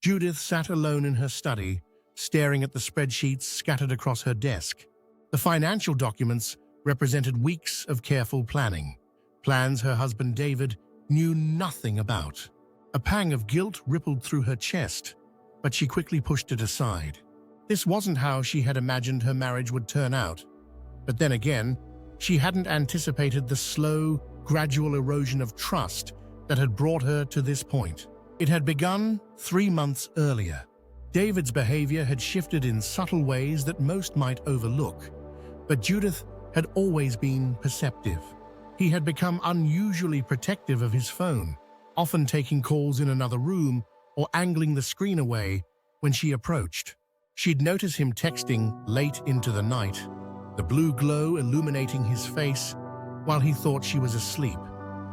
Judith sat alone in her study, staring at the spreadsheets scattered across her desk. The financial documents represented weeks of careful planning, plans her husband David knew nothing about. A pang of guilt rippled through her chest, but she quickly pushed it aside. This wasn't how she had imagined her marriage would turn out. But then again, she hadn't anticipated the slow, gradual erosion of trust that had brought her to this point. It had begun 3 months earlier. David's behavior had shifted in subtle ways that most might overlook, but Judith had always been perceptive. He had become unusually protective of his phone, often taking calls in another room or angling the screen away when she approached. She'd notice him texting late into the night, the blue glow illuminating his face while he thought she was asleep.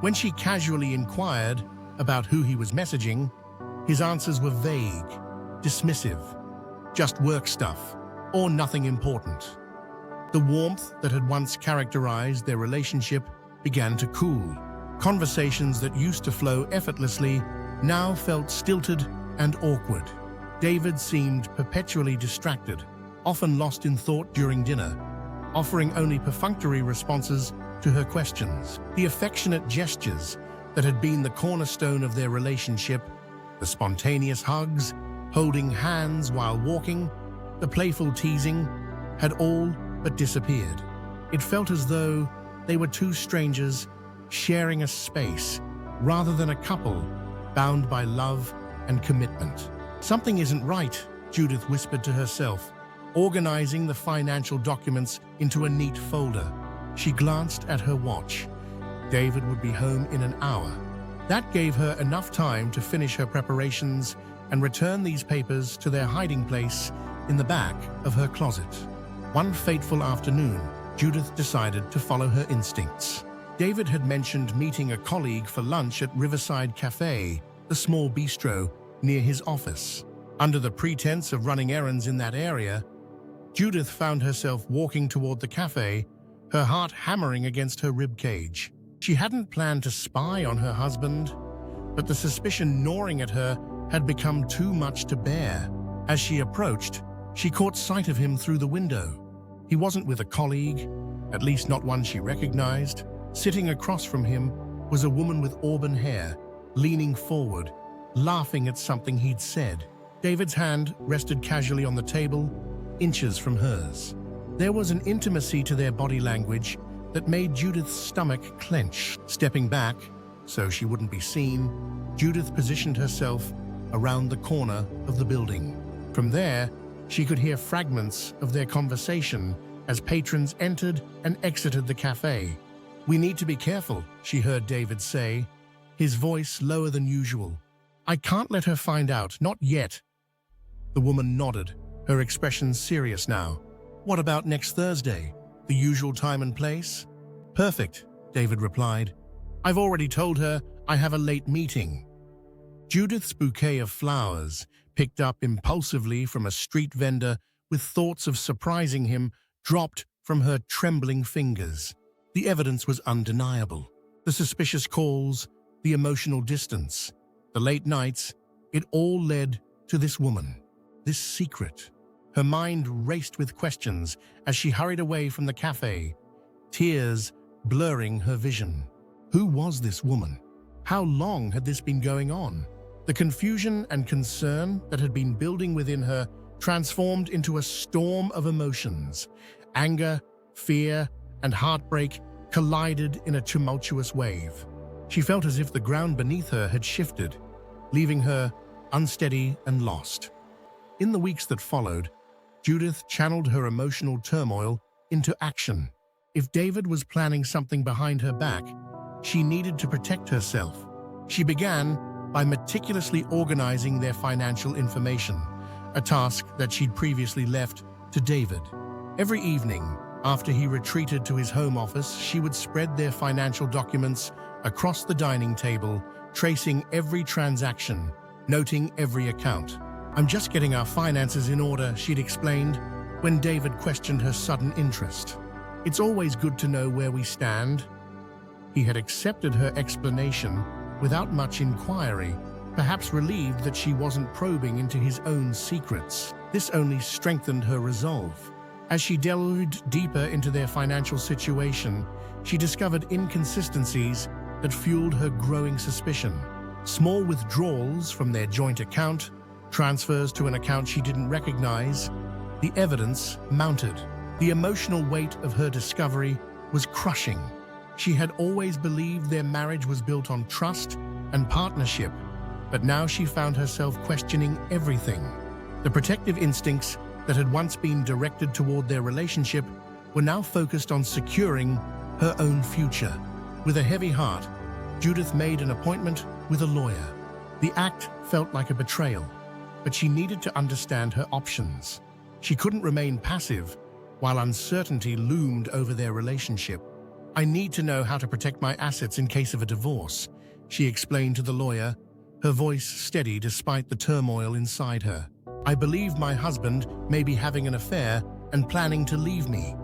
When she casually inquired about who he was messaging, his answers were vague, dismissive, just work stuff, or nothing important. The warmth that had once characterized their relationship began to cool. Conversations that used to flow effortlessly now felt stilted and awkward. David seemed perpetually distracted, often lost in thought during dinner, offering only perfunctory responses to her questions. The affectionate gestures that had been the cornerstone of their relationship, the spontaneous hugs, holding hands while walking, the playful teasing, had all but disappeared. It felt as though they were two strangers sharing a space rather than a couple bound by love and commitment. Something isn't right, Judith whispered to herself, organizing the financial documents into a neat folder. She glanced at her watch. David would be home in an hour. That gave her enough time to finish her preparations and return these papers to their hiding place in the back of her closet. One fateful afternoon, Judith decided to follow her instincts. David had mentioned meeting a colleague for lunch at Riverside Cafe, the small bistro near his office. Under the pretense of running errands in that area, Judith found herself walking toward the cafe, her heart hammering against her ribcage. She hadn't planned to spy on her husband, but the suspicion gnawing at her had become too much to bear. As she approached, she caught sight of him through the window. He wasn't with a colleague, at least not one she recognized. Sitting across from him was a woman with auburn hair, leaning forward, laughing at something he'd said. David's hand rested casually on the table, inches from hers. There was an intimacy to their body language that made Judith's stomach clench. Stepping back, so she wouldn't be seen, Judith positioned herself around the corner of the building. From there, she could hear fragments of their conversation as patrons entered and exited the cafe. "We need to be careful," she heard David say, his voice lower than usual. "I can't let her find out, not yet." The woman nodded, her expression serious now. "What about next Thursday? The usual time and place?" "Perfect," David replied. "I've already told her I have a late meeting." Judith's bouquet of flowers, picked up impulsively from a street vendor with thoughts of surprising him, dropped from her trembling fingers. The evidence was undeniable. The suspicious calls, the emotional distance, the late nights, it all led to this woman, this secret. Her mind raced with questions as she hurried away from the cafe, tears blurring her vision. Who was this woman? How long had this been going on? The confusion and concern that had been building within her transformed into a storm of emotions. Anger, fear, and heartbreak collided in a tumultuous wave. She felt as if the ground beneath her had shifted, leaving her unsteady and lost. In the weeks that followed, Judith channeled her emotional turmoil into action. If David was planning something behind her back, she needed to protect herself. She began by meticulously organizing their financial information, a task that she'd previously left to David. Every evening, after he retreated to his home office, she would spread their financial documents across the dining table, tracing every transaction, noting every account. "I'm just getting our finances in order," she'd explained, when David questioned her sudden interest. "It's always good to know where we stand." He had accepted her explanation without much inquiry, perhaps relieved that she wasn't probing into his own secrets. This only strengthened her resolve. As she delved deeper into their financial situation, she discovered inconsistencies that fueled her growing suspicion. Small withdrawals from their joint account, transfers to an account she didn't recognize, the evidence mounted. The emotional weight of her discovery was crushing. She had always believed their marriage was built on trust and partnership, but now she found herself questioning everything. The protective instincts that had once been directed toward their relationship were now focused on securing her own future. With a heavy heart, Judith made an appointment with a lawyer. The act felt like a betrayal, but she needed to understand her options. She couldn't remain passive while uncertainty loomed over their relationship. "I need to know how to protect my assets in case of a divorce," she explained to the lawyer, her voice steady despite the turmoil inside her. "I believe my husband may be having an affair and planning to leave me."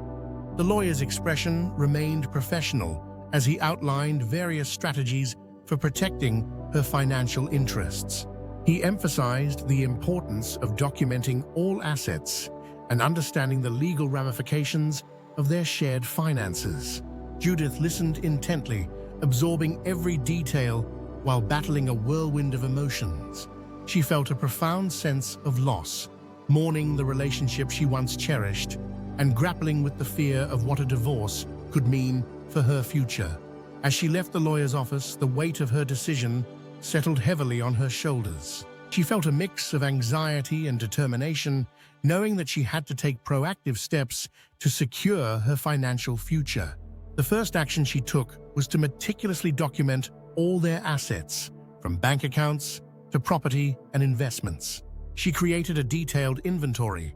The lawyer's expression remained professional as he outlined various strategies for protecting her financial interests. He emphasized the importance of documenting all assets and understanding the legal ramifications of their shared finances. Judith listened intently, absorbing every detail while battling a whirlwind of emotions. She felt a profound sense of loss, mourning the relationship she once cherished, and grappling with the fear of what a divorce could mean for her future. As she left the lawyer's office, the weight of her decision settled heavily on her shoulders. She felt a mix of anxiety and determination, knowing that she had to take proactive steps to secure her financial future. The first action she took was to meticulously document all their assets, from bank accounts to property and investments. She created a detailed inventory,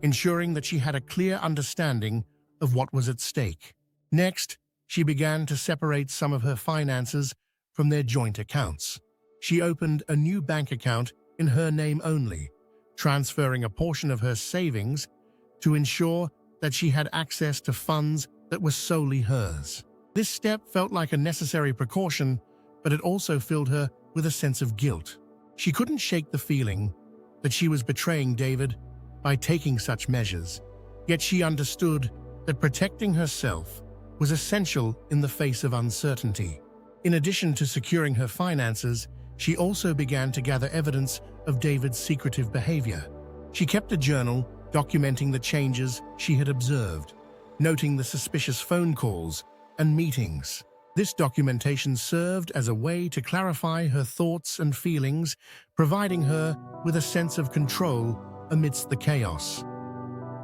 ensuring that she had a clear understanding of what was at stake. Next, she began to separate some of her finances from their joint accounts. She opened a new bank account in her name only, transferring a portion of her savings to ensure that she had access to funds that were solely hers. This step felt like a necessary precaution, but it also filled her with a sense of guilt. She couldn't shake the feeling that she was betraying David by taking such measures, yet she understood that protecting herself was essential in the face of uncertainty. In addition to securing her finances, she also began to gather evidence of David's secretive behavior. She kept a journal documenting the changes she had observed, noting the suspicious phone calls and meetings. This documentation served as a way to clarify her thoughts and feelings, providing her with a sense of control amidst the chaos.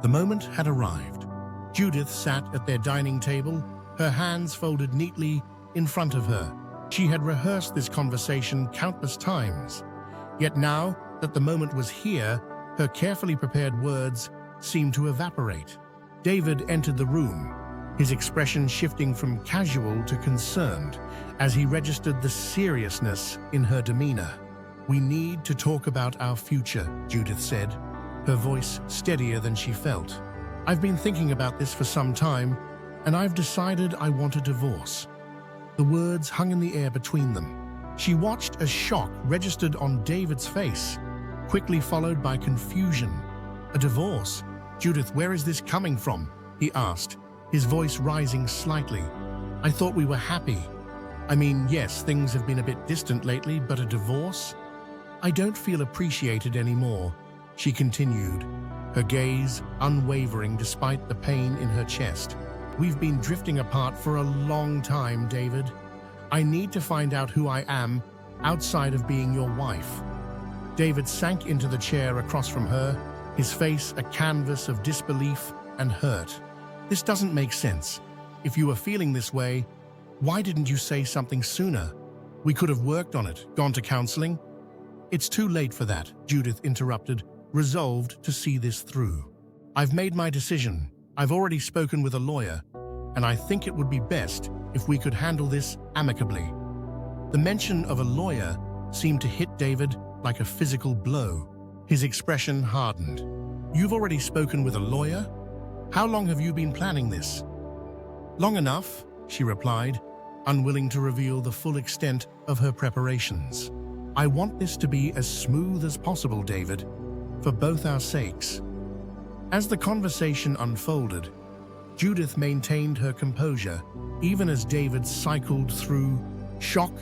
The moment had arrived. Judith sat at their dining table, her hands folded neatly in front of her. She had rehearsed this conversation countless times, yet now that the moment was here, her carefully prepared words seemed to evaporate. David entered the room, his expression shifting from casual to concerned as he registered the seriousness in her demeanor. "We need to talk about our future," Judith said, her voice steadier than she felt. "I've been thinking about this for some time, and I've decided I want a divorce." The words hung in the air between them. She watched as shock registered on David's face, quickly followed by confusion. "A divorce? Judith, where is this coming from?" he asked, his voice rising slightly. "I thought we were happy. I mean, yes, things have been a bit distant lately, but a divorce? I don't feel appreciated anymore," she continued, her gaze unwavering despite the pain in her chest. "We've been drifting apart for a long time, David. I need to find out who I am outside of being your wife." David sank into the chair across from her, his face a canvas of disbelief and hurt. "This doesn't make sense. If you were feeling this way, why didn't you say something sooner? We could have worked on it, gone to counseling." "It's too late for that," Judith interrupted, resolved to see this through. "I've made my decision. I've already spoken with a lawyer, and I think it would be best if we could handle this amicably." The mention of a lawyer seemed to hit David like a physical blow. His expression hardened. "You've already spoken with a lawyer? How long have you been planning this?" "Long enough," she replied, unwilling to reveal the full extent of her preparations. I want this to be as smooth as possible, David, for both our sakes." As the conversation unfolded, Judith maintained her composure, even as David cycled through shock,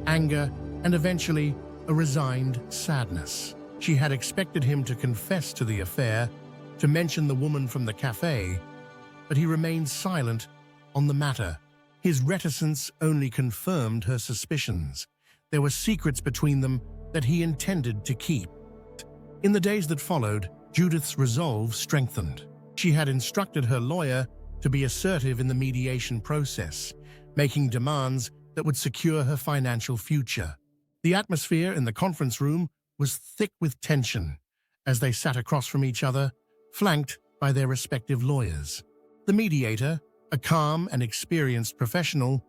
anger, and eventually a resigned sadness. She had expected him to confess to the affair, to mention the woman from the cafe, but he remained silent on the matter. His reticence only confirmed her suspicions. There were secrets between them that he intended to keep. In the days that followed, Judith's resolve strengthened. She had instructed her lawyer to be assertive in the mediation process, making demands that would secure her financial future. The atmosphere in the conference room was thick with tension as they sat across from each other, flanked by their respective lawyers. The mediator, a calm and experienced professional,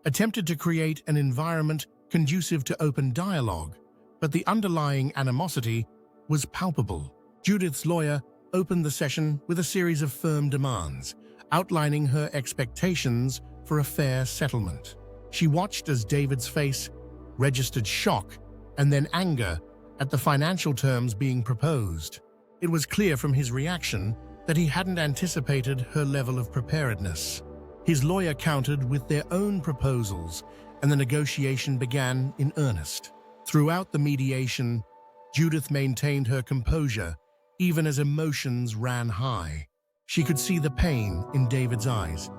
attempted to create an environment conducive to open dialogue, but the underlying animosity was palpable. Judith's lawyer opened the session with a series of firm demands, outlining her expectations for a fair settlement. She watched as David's face registered shock and then anger at the financial terms being proposed. It was clear from his reaction that he hadn't anticipated her level of preparedness. His lawyer countered with their own proposals, and the negotiation began in earnest. Throughout the mediation, Judith maintained her composure, even as emotions ran high. She could see the pain in David's eyes,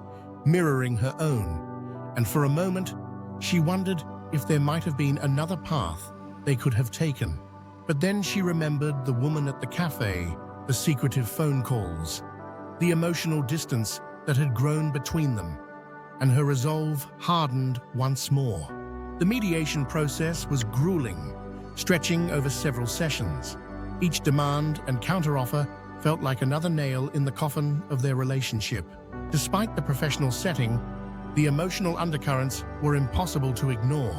mirroring her own, and for a moment, she wondered if there might have been another path they could have taken. But then she remembered the woman at the cafe, the secretive phone calls, the emotional distance that had grown between them, and her resolve hardened once more. The mediation process was grueling, stretching over several sessions. Each demand and counteroffer felt like another nail in the coffin of their relationship. Despite the professional setting, the emotional undercurrents were impossible to ignore.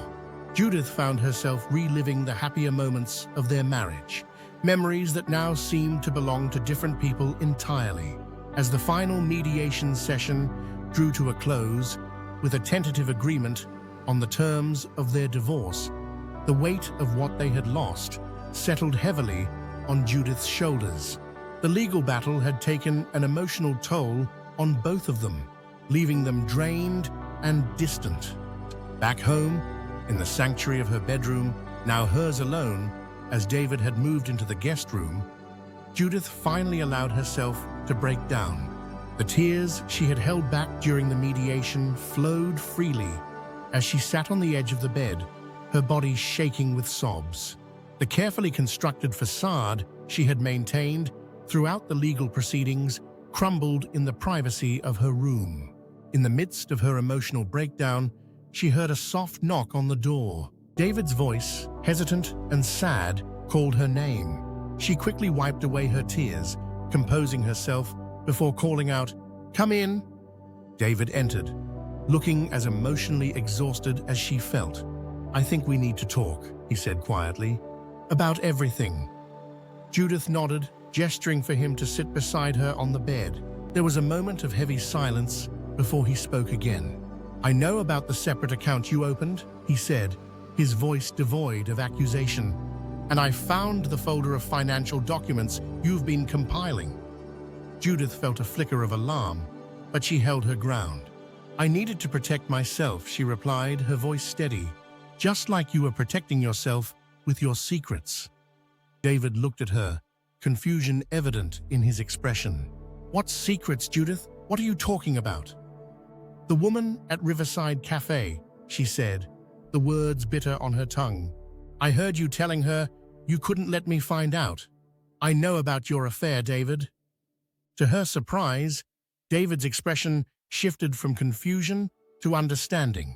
Judith found herself reliving the happier moments of their marriage, memories that now seemed to belong to different people entirely. As the final mediation session drew to a close, with a tentative agreement on the terms of their divorce, the weight of what they had lost settled heavily on Judith's shoulders. The legal battle had taken an emotional toll on both of them, leaving them drained and distant. Back home, in the sanctuary of her bedroom, now hers alone, as David had moved into the guest room, Judith finally allowed herself to break down. The tears she had held back during the mediation flowed freely as she sat on the edge of the bed, her body shaking with sobs. The carefully constructed facade she had maintained throughout the legal proceedings crumbled in the privacy of her room. In the midst of her emotional breakdown, she heard a soft knock on the door. David's voice, hesitant and sad, called her name. She quickly wiped away her tears, composing herself before calling out, "Come in." David entered, looking as emotionally exhausted as she felt. "I think we need to talk," he said quietly. "About everything." Judith nodded, gesturing for him to sit beside her on the bed. There was a moment of heavy silence before he spoke again. "I know about the separate account you opened," he said, his voice devoid of accusation. "And I found the folder of financial documents you've been compiling." Judith felt a flicker of alarm, but she held her ground. "I needed to protect myself," she replied, her voice steady, "just like you were protecting yourself with your secrets." David looked at her, confusion evident in his expression. "What secrets, Judith? What are you talking about?" "The woman at Riverside Cafe," she said, the words bitter on her tongue. "I heard you telling her you couldn't let me find out. I know about your affair, David." To her surprise, David's expression shifted from confusion to understanding,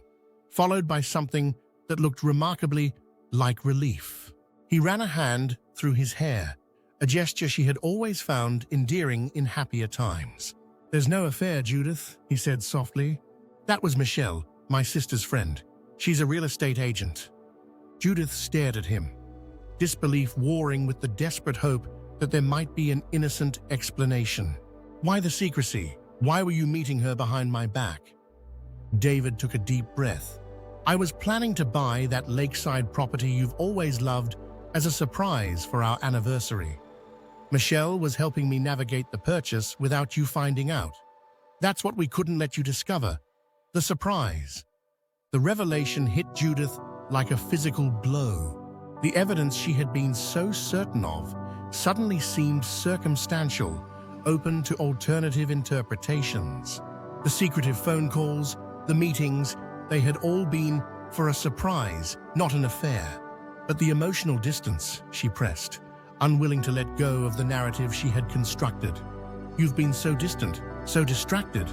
followed by something that looked remarkably like relief. He ran a hand through his hair, a gesture she had always found endearing in happier times. "There's no affair, Judith," he said softly. "That was Michelle, my sister's friend. She's a real estate agent." Judith stared at him, disbelief warring with the desperate hope that there might be an innocent explanation. "Why the secrecy? Why were you meeting her behind my back?" David took a deep breath, I was planning to buy that lakeside property you've always loved as a surprise for our anniversary. Michelle was helping me navigate the purchase without you finding out. That's what we couldn't let you discover, the surprise. The revelation hit Judith like a physical blow. The evidence she had been so certain of suddenly seemed circumstantial, open to alternative interpretations. The secretive phone calls, the meetings, they had all been for a surprise, not an affair. But the emotional distance, she pressed, unwilling to let go of the narrative she had constructed. You've been so distant, so distracted.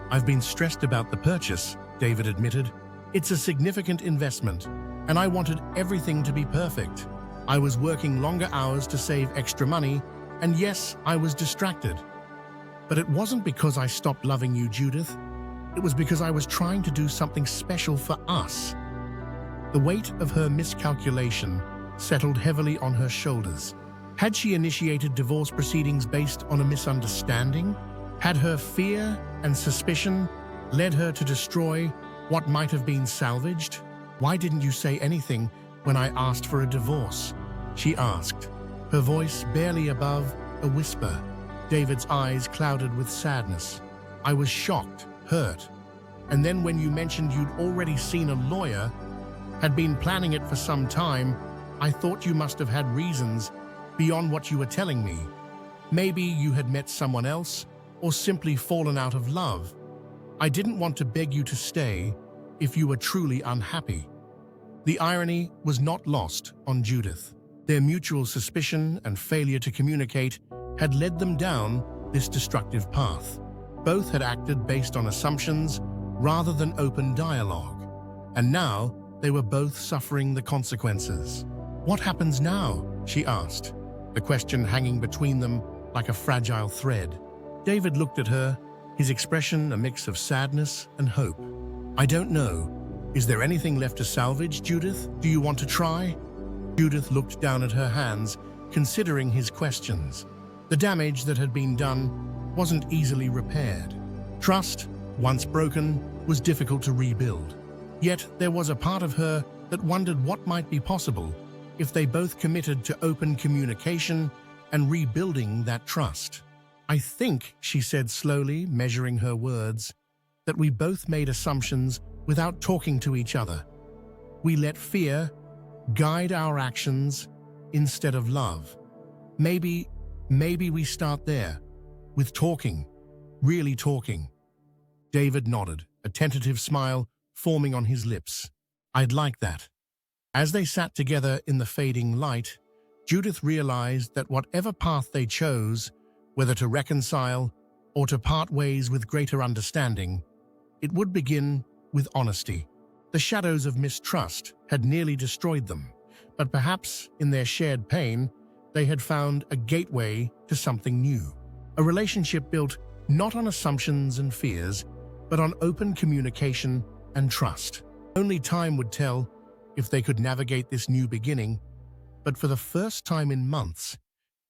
I've been stressed about the purchase, David admitted. It's a significant investment, and I wanted everything to be perfect. I was working longer hours to save extra money, and yes, I was distracted. But it wasn't because I stopped loving you, Judith. It was because I was trying to do something special for us. The weight of her miscalculation settled heavily on her shoulders. Had she initiated divorce proceedings based on a misunderstanding? Had her fear and suspicion led her to destroy what might have been salvaged? Why didn't you say anything when I asked for a divorce? She asked, her voice barely above a whisper. David's eyes clouded with sadness. I was shocked, hurt. And then when you mentioned you'd already seen a lawyer, had been planning it for some time, I thought you must have had reasons beyond what you were telling me. Maybe you had met someone else or simply fallen out of love. I didn't want to beg you to stay if you were truly unhappy. The irony was not lost on Judith. Their mutual suspicion and failure to communicate had led them down this destructive path. Both had acted based on assumptions rather than open dialogue, and now they were both suffering the consequences. What happens now? She asked, the question hanging between them like a fragile thread. David looked at her, his expression a mix of sadness and hope. I don't know. Is there anything left to salvage, Judith? Do you want to try? Judith looked down at her hands, considering his questions. The damage that had been done wasn't easily repaired. Trust, once broken, was difficult to rebuild. Yet there was a part of her that wondered what might be possible if they both committed to open communication and rebuilding that trust. I think, she said slowly, measuring her words, that we both made assumptions without talking to each other. We let fear guide our actions instead of love. Maybe we start there, with talking, really talking. David nodded, a tentative smile forming on his lips. I'd like that. As they sat together in the fading light, Judith realized that whatever path they chose, whether to reconcile or to part ways with greater understanding, it would begin with honesty. The shadows of mistrust had nearly destroyed them, but perhaps in their shared pain, they had found a gateway to something new. A relationship built not on assumptions and fears, but on open communication and trust. Only time would tell if they could navigate this new beginning, but for the first time in months,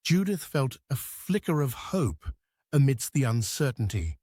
Judith felt a flicker of hope amidst the uncertainty.